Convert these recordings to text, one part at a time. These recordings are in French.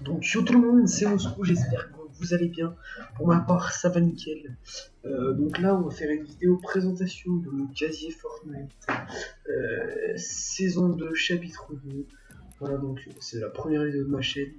Donc yo tout le monde, c'est Moscou, j'espère que vous allez bien. Pour ma part, ça va nickel. Donc là, on va faire une vidéo présentation de mon casier Fortnite, saison 2, chapitre 2. Voilà, donc c'est la première vidéo de ma chaîne.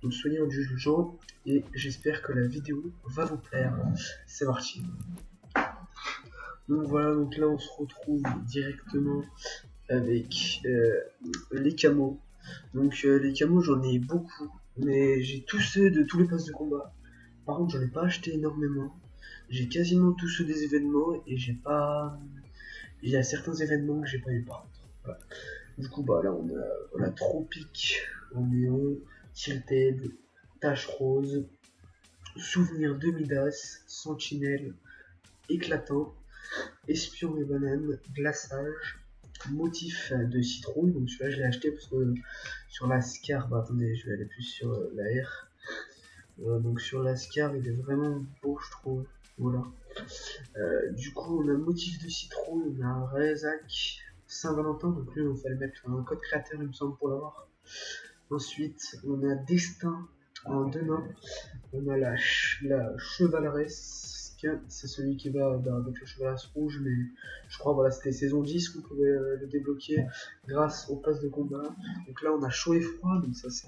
Donc soyez indulgents et j'espère que la vidéo va vous plaire. C'est parti. Donc voilà, donc là on se retrouve directement avec les camos. Donc les camos, j'en ai beaucoup, mais j'ai tous ceux de tous les postes de combat. Par contre, j'en ai pas acheté énormément. J'ai quasiment tous ceux des événements et j'ai pas. Il y a certains événements que j'ai pas eu par contre. Voilà. Du coup, bah là, on a Tropique, en néon, Tilted, Tache Rose, Souvenir de Midas, Sentinelle, Éclatant, Espion et Banane, Glaçage, Motif de citrouille. Donc celui-là, je l'ai acheté parce que sur la Scar, bah attendez, je vais aller plus sur la R. Donc sur la Scar, il est vraiment beau, je trouve. Voilà. Du coup, on a Motif de citrouille, on a Rezac, Saint-Valentin, donc lui, il fallait mettre un code créateur, il me semble, pour l'avoir. Ensuite, on a Destin en deux mains. On a la chevaleresque, c'est celui qui va avec le chevalesse rouge, mais je crois voilà c'était saison 10 qu'on pouvait le débloquer grâce au pass de combat. Donc là on a chaud et froid, donc ça c'est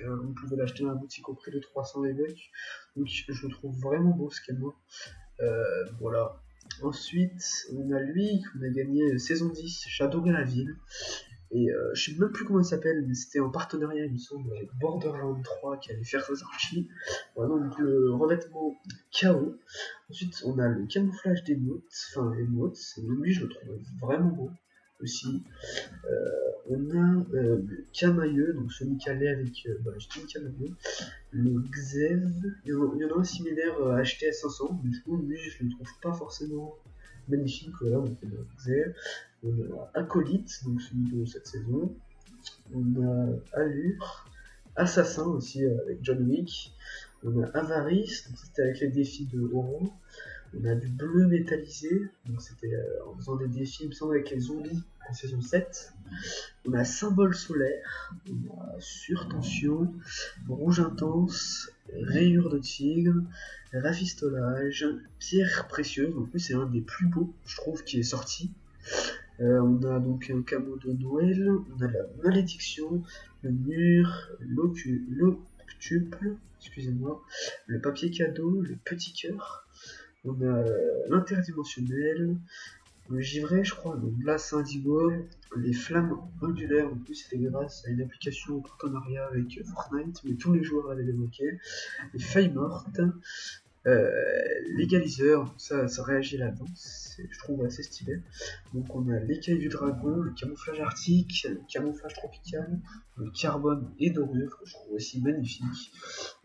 on pouvait l'acheter dans la boutique au prix de 300 V-Bucks. Donc je le trouve vraiment beau ce camo. Voilà. Ensuite on a lui qu'on a gagné saison 10, j'adorais la ville. Et je sais même plus comment il s'appelle, mais c'était en partenariat, il me semble, avec Borderlands 3 qui allait faire sa sortie. Voilà, donc le revêtement KO. Ensuite, on a le camouflage d'émotes, enfin émotes, lui je le trouve vraiment beau aussi. On a le camailleux, donc celui qui allait avec le camailleux, le Xev, il y en a un similaire acheté à 500, mais du coup lui je le trouve pas forcément magnifique. Voilà, donc on a Xev, on a Acolyte, donc celui de cette saison, on a Allure, Assassin aussi avec John Wick, on a Avarice, donc c'était avec les défis de Oro, on a du bleu métallisé, donc c'était en faisant des défis, il me semble, avec les zombies en saison 7. On a Symbole solaire, on a Surtension, Rouge intense, Rayure de tigre, Rafistolage, Pierre précieuse, en plus c'est un des plus beaux, je trouve, qui est sorti. On a donc un camo de Noël, on a la malédiction, le mur, l'octuple, excusez-moi, le papier cadeau, le petit cœur, on a l'interdimensionnel, le givré, je crois, le glace indigo, les flammes ondulaires, en plus c'était grâce à une application en partenariat avec Fortnite, mais tous les joueurs avaient débloqué, les feuilles mortes, l'égaliseur, ça réagit à la danse, je trouve assez stylé. Donc on a l'écaille du dragon, le camouflage arctique, le camouflage tropical, le carbone et dorure, que je trouve aussi magnifique.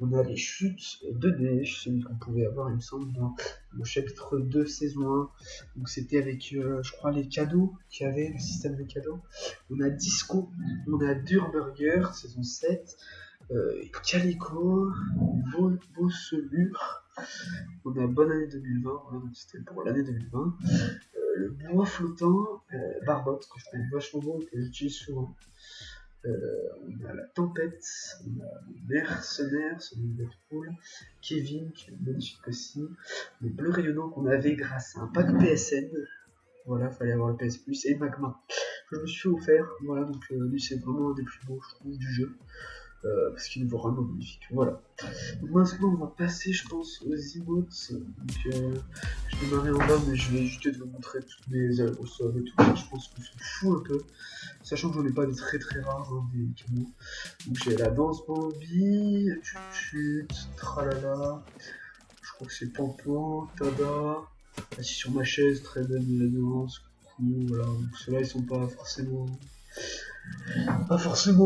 On a les chutes de neige, celui qu'on pouvait avoir il me semble dans le chapitre 2 saison 1. Donc c'était avec je crois les cadeaux qu'il y avait, le système de cadeaux. On a Disco, on a Durburger, saison 7. Calico, Beaucelure, on a Bonne année 2020, voilà, donc c'était pour l'année 2020. Le bois flottant, Barbotte, que je trouve vachement beau et que j'utilise souvent. On a la tempête, on a le mercenaire, celui de Deadpool, Kevin, qui est magnifique aussi, le bleu rayonnant qu'on avait grâce à un pack PSN. Voilà, fallait avoir le PS Plus, et Magma, que je me suis offert. Voilà, donc lui c'est vraiment un des plus beaux, je trouve, du jeu. Parce qu'il est vraiment magnifique. Voilà. Donc maintenant, on va passer, je pense, aux emotes. Donc, je démarrais en bas, mais je vais éviter de vous montrer toutes mes aérosols et tout. Je pense qu'on s'en fout un peu. Sachant que j'en ai pas des très très rares, hein, des camos. Donc, j'ai la danse Bambi, chute, tralala. Je crois que c'est Pampan, Tada. Assis sur ma chaise, très belle de la danse. Coucou, voilà. Donc, ceux-là, ils sont pas forcément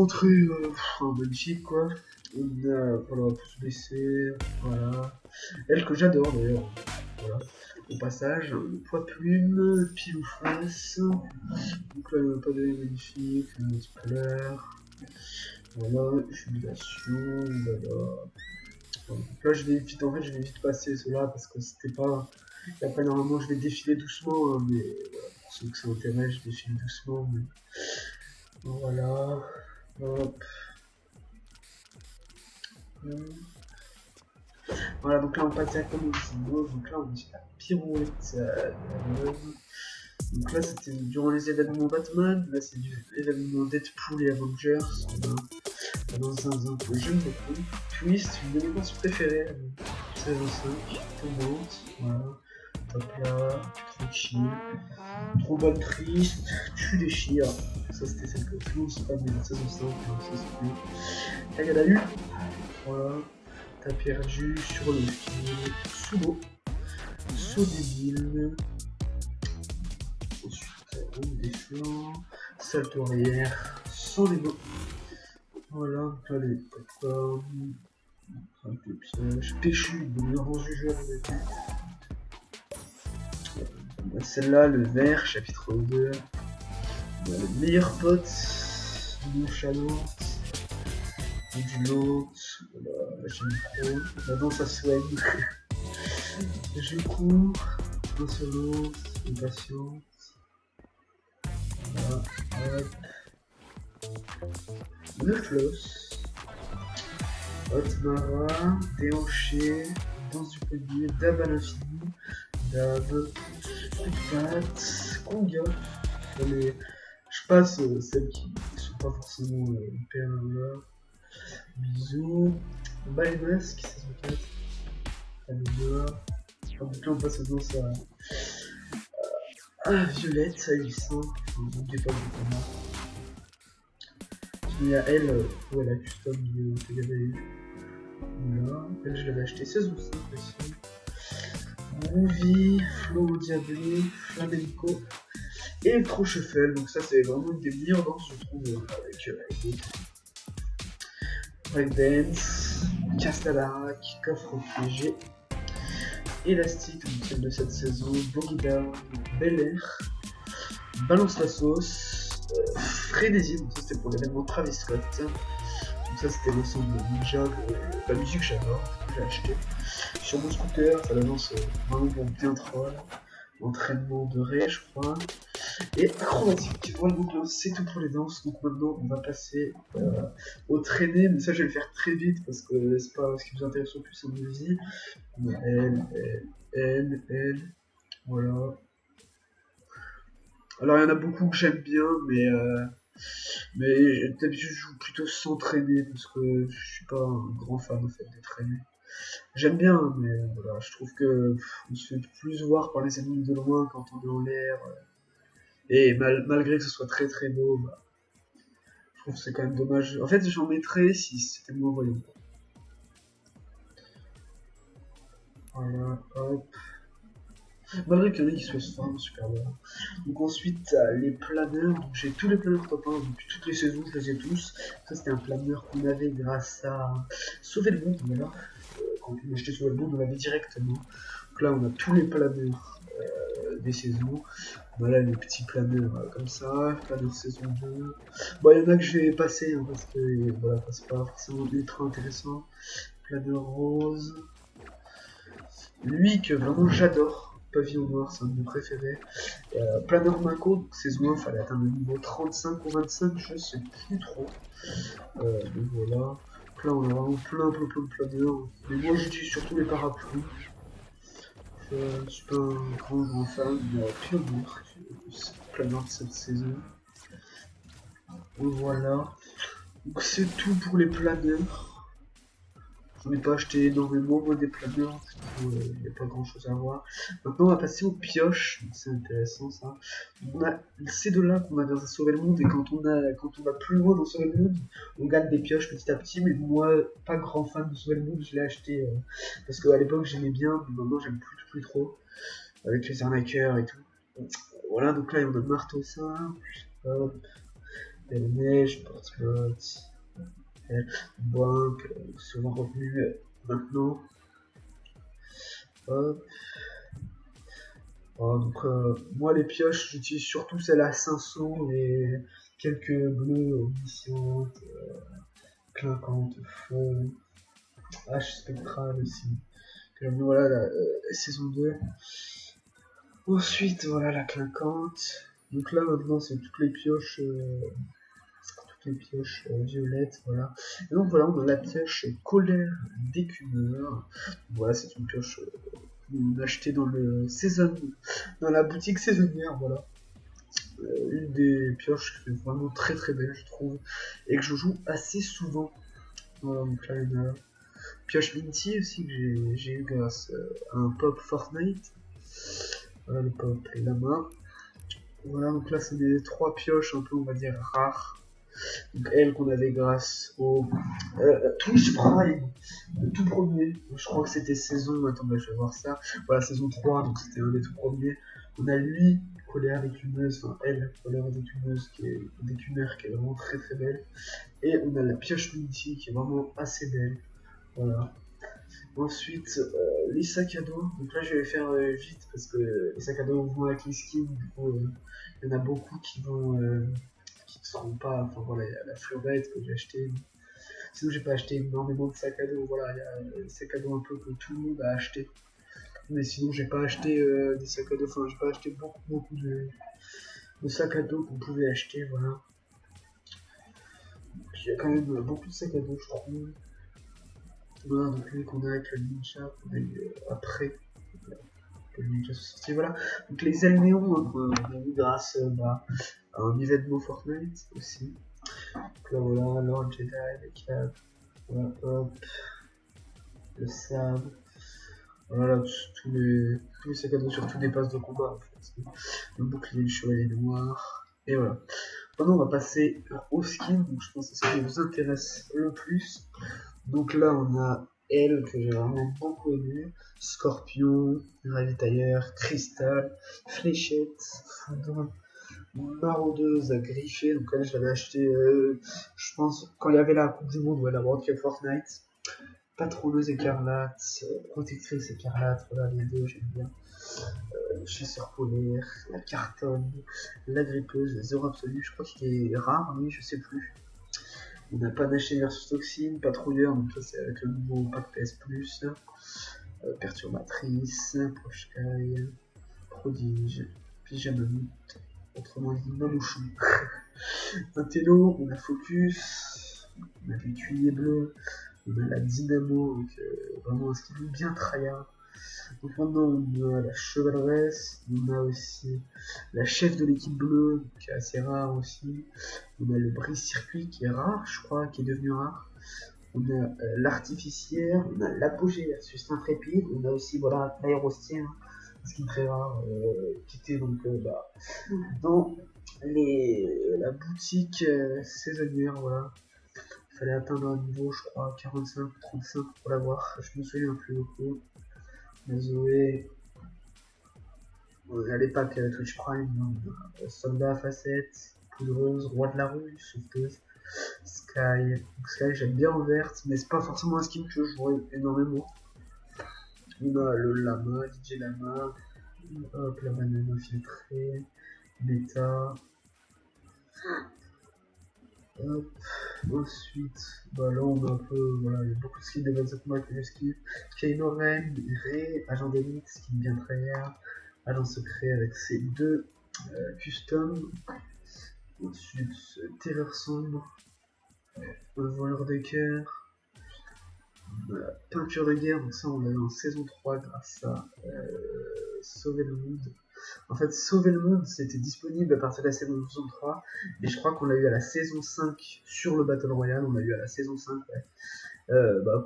très magnifiques, quoi. On a, voilà, pouce baissé, voilà. Elle que j'adore d'ailleurs, voilà. Au passage, le poids plume, pile ou face. Donc là, il n'y a pas de magnifique, spoiler. Voilà, jubilation, voilà. Donc là, je vais vite, en fait, je vais vite passer cela parce que c'était pas. Et après, normalement, je vais défiler doucement, hein, mais voilà, pour ceux que ça intéresse, je défile doucement, mais. Voilà. Hop. Voilà, donc là on passe directement au symbole. Donc là on est sur la pirouette donc là c'était durant les événements Batman, là c'est du événement Deadpool et Avengers. Dans un que j'aime beaucoup. Twist, une de mes danses préférées, saison 5, tombante, voilà. Hop là, tranquille. Trop bonne triste, tu déchires. Ça c'était celle que tout le monde se passe dans la saison 5, saison 2. Tagadalu, voilà. T'as perdu sur le fil, sous l'eau, saut débile. Ensuite, on des flancs, salto arrière, sans les mots. Voilà, donc là les popcorn, de piège, péchu, de meilleur jugeur au début. Celle-là, le vert, chapitre 2. Le meilleur pote, nonchalante, ondulante, voilà, j'aime trop. La danse à soigne. Je cours, insolente, impatiente. Voilà, hop. Le floss. Hotmara, déhanché, danse du collier, dab à l'infini, dab, pat, conga. Je passe celles qui sont pas forcément hyper là. Bisous. Bye masque, saison 4. Alléluia. Donc là on passe aux danses à Violette, à 800. N'oubliez pas de comment. Il y a elle, où elle a custom de TGV. Voilà, elle je l'avais acheté 16 ou 5 aussi. Movie, Flow Diablé, Flamenco, Electro Shuffle. Donc ça c'est vraiment une des meilleures danses je trouve avec Breakdance, Castabarak, Coffre piégé, Élastique, donc celle de cette saison, Boogie Down, Bel Air, Balance la sauce, Frénésie, donc ça c'était pour l'événement Travis Scott. Donc ça c'était l'ensemble de Ninja, la musique j'adore, que j'ai acheté. Sur mon scooter, ça l'annonce vraiment pour bien troll. Entraînement de Ray, je crois. Et acrobatique. Voilà, donc c'est tout pour les danses. Donc maintenant, on va passer au traîné. Mais ça, je vais le faire très vite parce que c'est pas ce qui vous intéresse le plus en musique. Elle. Voilà. Alors, il y en a beaucoup que j'aime bien, mais d'habitude, je joue plutôt sans traîner parce que je suis pas un grand fan en fait de traîner. J'aime bien, mais voilà, je trouve que on se fait plus voir par les ennemis de loin quand on est en l'air. Et malgré que ce soit très très beau, bah, je trouve que c'est quand même dommage. En fait, j'en mettrais si c'était moins voyant. Voilà, hop. Malgré qu'il y en ait qui soient vraiment super bien. Donc ensuite, les planeurs. Donc j'ai tous les planeurs top 1 depuis toutes les saisons, je les ai tous. Ça, c'était un planeur qu'on avait grâce à Sauver le Monde, voilà. Quand on achetait Sauver le Monde, on l'avait directement. Donc là, on a tous les planeurs des saisons. Voilà les petits planeurs comme ça, planeur saison 2. Bon, il y en a que je vais passer hein, parce que voilà, c'est pas forcément ultra intéressant. Planeur rose. Lui que vraiment j'adore. Pavillon noir, c'est un de mes préférés. Planeur Mako, saison 1, il fallait atteindre le niveau 35 ou 25, je sais plus trop. Donc voilà. Donc là, on a vraiment plein de planeurs. Mais moi, j'utilise surtout les parapluies. Je suis pas un grand fan, mais Pionnier, c'est planeur de cette saison. Voilà. Donc c'est tout pour les planeurs. J'en ai pas acheté énormément, moi, des planeurs, il n'y a pas grand chose à voir. Maintenant, on va passer aux pioches, c'est intéressant ça. On a ces deux-là qu'on a grâce à Sauver le Monde, et quand on va plus loin dans Sauver le Monde, on gagne des pioches petit à petit, mais moi, pas grand fan de Sauver le Monde, je l'ai acheté parce qu'à l'époque j'aimais bien, mais maintenant j'aime plus trop, avec les arnaqueurs et tout. Voilà, donc là, on a marteau ça, hop, belle neige, porte-motte. Banque, souvent revenu maintenant. Hop. Voilà, donc moi les pioches j'utilise surtout celles à 500 et quelques bleues omniscientes, clinquantes, feu, H spectral aussi. Voilà la saison 2. Ensuite voilà la clinquante. Donc là maintenant c'est toutes les pioches toutes les pioches violettes, voilà. Et donc voilà, on a la pioche colère d'écumeur. Voilà, c'est une pioche qu'on a achetée dans dans la boutique saisonnière, voilà. Une des pioches qui est vraiment très très belle, je trouve, et que je joue assez souvent. Voilà, donc là, il y en a pioche Minty aussi que j'ai eu grâce à un pop Fortnite. Voilà, le pop et la main. Voilà, donc là, c'est des 3 pioches un peu, on va dire, rares. Donc elle qu'on avait grâce au Twitch Prime, le tout premier. Je crois que c'était saison, attendez, je vais voir ça. Voilà, saison 3, donc c'était un des tout premiers. On a lui, colère d'écumeuse, enfin elle, colère d'écumeuse, d'écumeur, qui est vraiment très très belle. Et on a la pioche Minty qui est vraiment assez belle. Voilà. Ensuite, les sacs à dos. Donc là, je vais les faire vite parce que les sacs à dos vont avec les skins. Du coup, il y en a beaucoup qui ne seront pas. Enfin voilà, il y a la fleurette que j'ai acheté. Sinon, j'ai pas acheté énormément de sacs à dos. Voilà, il y a des sacs à dos un peu que tout le monde a acheté. Mais sinon, j'ai pas acheté des sacs à dos. Enfin, j'ai pas acheté beaucoup de sacs à dos qu'on pouvait acheter. Voilà. Puis, il y a quand même beaucoup de sacs à dos, je trouve. Voilà, donc lui qu'on a avec le ninja qu'on a eu après que le ninja soit sorti, voilà. Donc les ailes néons hein, qu'on a eu grâce à un événement Fortnite aussi. Donc là voilà, Lord Jedi, les caps, voilà, hop, le sabre, voilà, tous les sacs à dos sur tous les passes de combat en fait. Le bouclier, le chevalier noir, et voilà. Maintenant on va passer au skin, donc je pense que c'est ce qui vous intéresse le plus. Donc là, on a elle que j'ai vraiment beaucoup aimé. Scorpion, ravitailleur, cristal, fléchette, foudre, maraudeuse à griffer. Donc elle, je l'avais acheté, je pense, quand il y avait la Coupe du Monde, ouais, la World Cup Fortnite. Patronneuse écarlate, protectrice écarlate, voilà les deux, j'aime bien. Chasseur polaire, la cartonne, la grippeuse, la zéro absolue, je crois qu'il est rare, lui, je sais plus. On a Panaché versus Toxine, Patrouilleur, donc ça c'est avec le nouveau pack PS Plus, Perturbatrice, Prochkai, Prodige, Pyjamamute, autrement dit Mamouchou. Un télo, on a Focus, on a l'écuyer bleu, on a la Dynamo, donc vraiment un skill bien tryhard. Donc maintenant on a la chevaleresse, on a aussi la chef de l'équipe bleue, qui est assez rare aussi. On a le brise-circuit qui est rare, je crois, qui est devenu rare. On a l'artificière, on a l'apogée versus l'intrépide, on a aussi voilà l'aérostien, ce qui est très rare, qui était donc dans la boutique saisonnière, voilà. Il fallait atteindre un niveau, je crois, 45 ou 35 pour l'avoir, je me souviens plus beaucoup. On a Zoé, on a les packs Twitch Prime, on a Soldat Facette, Poudreuse, Roi de la rue, Sauveteuse, Sky. Donc Sky, j'aime bien en verte, mais c'est pas forcément un skin que je joue énormément. On a le Lama, DJ Lama, hop, la banane infiltrée, Beta. Hop. Ensuite, bah là on a un peu, voilà, il y a beaucoup de skins de base de combat que je skip. Kylo Ren, Rey, Agent d'élite, skin bien tryhard, Agent secret avec ses deux customs. Ensuite, Terreur sombre, le voleur de cœur, peinture de guerre, donc ça on l'a eu en saison 3 grâce à Sauver le Monde. En fait, Sauver le Monde c'était disponible à partir de la saison 3 et je crois qu'on l'a eu à la saison 5 sur le Battle Royale, on l'a eu à la saison 5 ouais.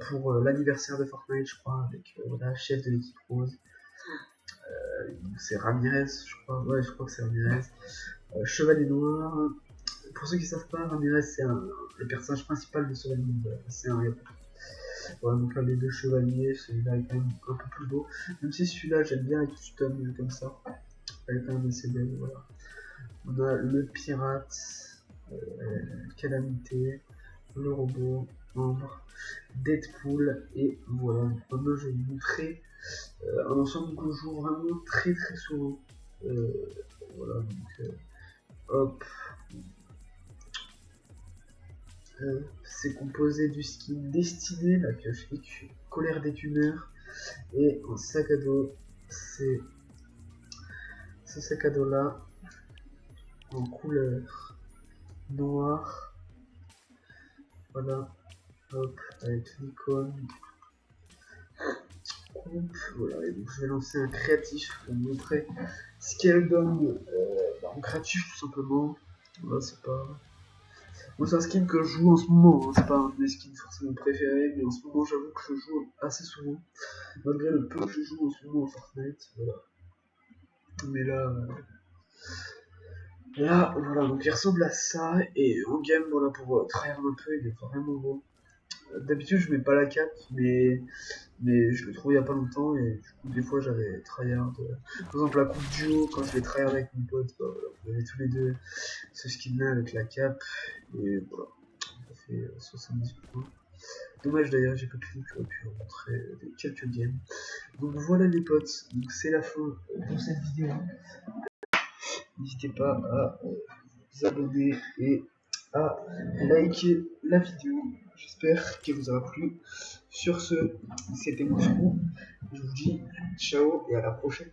Pour l'anniversaire de Fortnite, je crois, avec la chef de l'équipe rose. C'est Ramirez, je crois, ouais, je crois que c'est Ramirez. Chevalier Noir. Pour ceux qui savent pas, Ramirez c'est le personnage principal de Sauver le Monde, c'est un héros. Voilà, donc là les deux chevaliers, celui-là est quand même un peu plus beau. Même si celui-là j'aime bien avec custom comme ça. Elle est quand même assez belle, voilà. On a le pirate, Calamité, le robot, Ambre, Deadpool, et voilà. Maintenant je vais vous montrer un ensemble que je joue vraiment très très souvent. Voilà, donc hop. C'est composé du skin Destiné, la pioche colère d'écumeur, et un sac à dos, c'est ce sac à dos là, en couleur noire, Voilà, hop, avec l'icône. Voilà, et donc je vais lancer un créatif pour vous montrer ce qu'elle donne en créatif tout simplement. Voilà, c'est pas. Bon, c'est un skin que je joue en ce moment, hein. C'est pas un de mes skins forcément préférés, mais en ce moment j'avoue que je joue assez souvent, malgré le peu que je joue en ce moment à Fortnite. Voilà. Mais là, voilà, donc il ressemble à ça, et en game, voilà, pour tryhard un peu, il est vraiment beau. D'habitude je mets pas la cape, mais je l'ai trouvé il y a pas longtemps, et du coup des fois j'avais tryhard. Par exemple la coupe duo, quand je vais tryhard avec mon pote, bah, voilà, on avait tous les deux ce skin là avec la cape, et voilà, ça fait 70 points. Dommage d'ailleurs, j'ai pas pu, j'aurais pu vous montrer quelques games. Donc voilà les potes, donc c'est la fin de cette vidéo. N'hésitez pas à vous abonner et à liker la vidéo. J'espère qu'elle vous aura plu. Sur ce, c'était Moscou. Je vous dis ciao et à la prochaine.